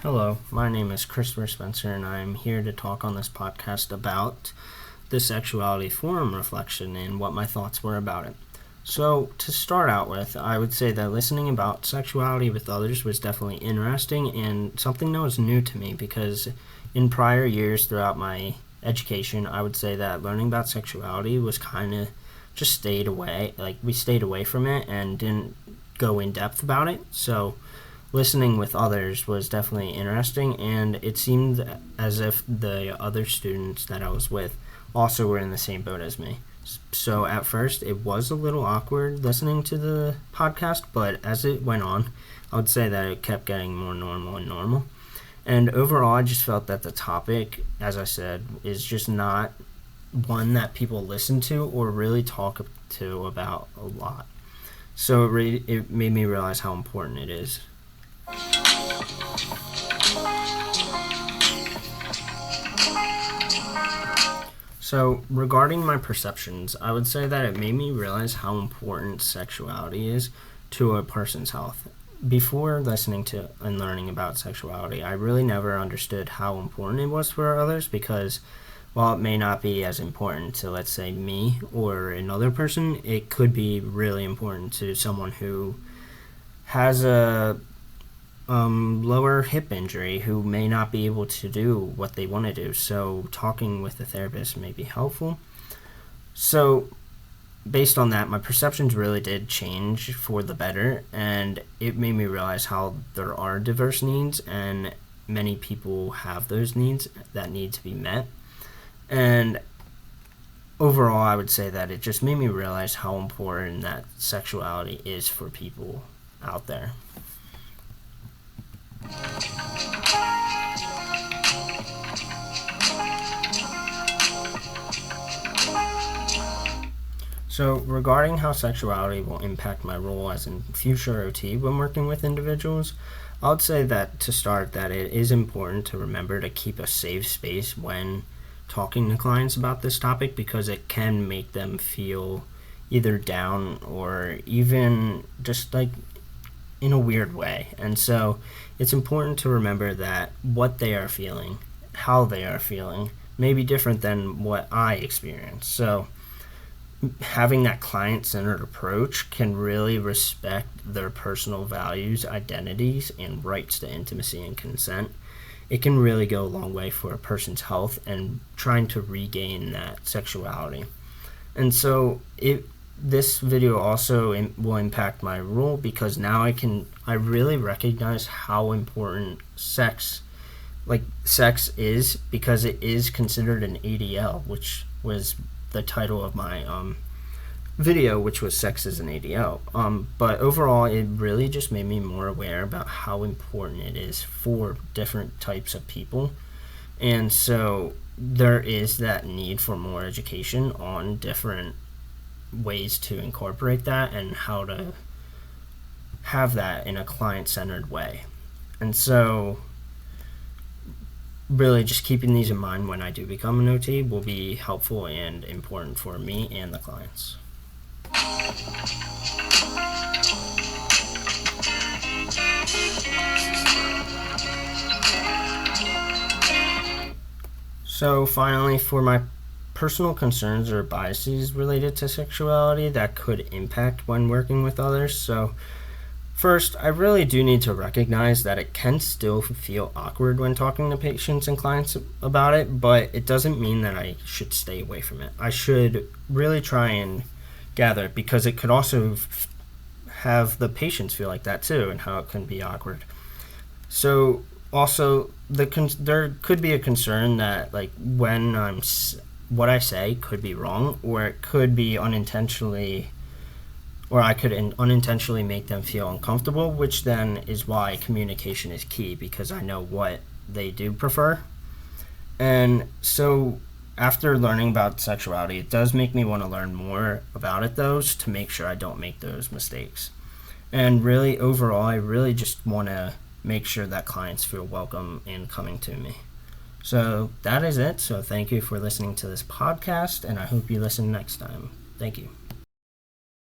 Hello, my name is Christopher Spencer, and I'm here to talk on this podcast about the Sexuality Forum reflection and what my thoughts were about it. So, to start out with, I would say that listening about sexuality with others was definitely interesting and something that was new to me because in prior years throughout my education, I would say that learning about sexuality was kind of just stayed away. Like, we stayed away from it and didn't go in depth about it. So, listening with others was definitely interesting, and it seemed as if the other students that I was with also were in the same boat as me. So at first it was a little awkward listening to the podcast, but as it went on, I would say that it kept getting more normal and normal. And overall, I just felt that the topic, as I said, is just not one that people listen to or really talk to about a lot. So it made me realize how important it is. So, regarding my perceptions, I would say that it made me realize how important sexuality is to a person's health. Before listening to and learning about sexuality, I really never understood how important it was for others because while it may not be as important to, let's say, me or another person, it could be really important to someone who has a lower hip injury who may not be able to do what they want to do. So talking with a therapist may be helpful. So based on that, my perceptions really did change for the better, and it made me realize how there are diverse needs and many people have those needs that need to be met. And overall, I would say that it just made me realize how important that sexuality is for people out there. So, regarding how sexuality will impact my role as a future OT when working with individuals, I would say that to start that it is important to remember to keep a safe space when talking to clients about this topic because it can make them feel either down or even just like in a weird way. And so it's important to remember that what they are feeling, how they are feeling, may be different than what I experience. So having that client-centered approach can really respect their personal values, identities, and rights to intimacy and consent. It can really go a long way for a person's health and trying to regain that sexuality. And so this video also will impact my role because now I really recognize how important sex is because it is considered an ADL, which was the title of my video, which was Sex is an ADL. But overall, it really just made me more aware about how important it is for different types of people. And so there is that need for more education on different ways to incorporate that and how to have that in a client-centered way. And so really just keeping these in mind when I do become an OT will be helpful and important for me and the clients. So finally, for my personal concerns or biases related to sexuality that could impact when working with others. So first, I really do need to recognize that it can still feel awkward when talking to patients and clients about it, but it doesn't mean that I should stay away from it. I should really try and gather it because it could also have the patients feel like that too and how it can be awkward. So also, there could be a concern that like when what I say could be wrong, or it could be unintentionally, or I could unintentionally make them feel uncomfortable, which then is why communication is key because I know what they do prefer. And so after learning about sexuality, it does make me want to learn more about it though, to make sure I don't make those mistakes. And really overall, I really just want to make sure that clients feel welcome in coming to me. So that is it. So thank you for listening to this podcast, and I hope you listen next time. Thank you.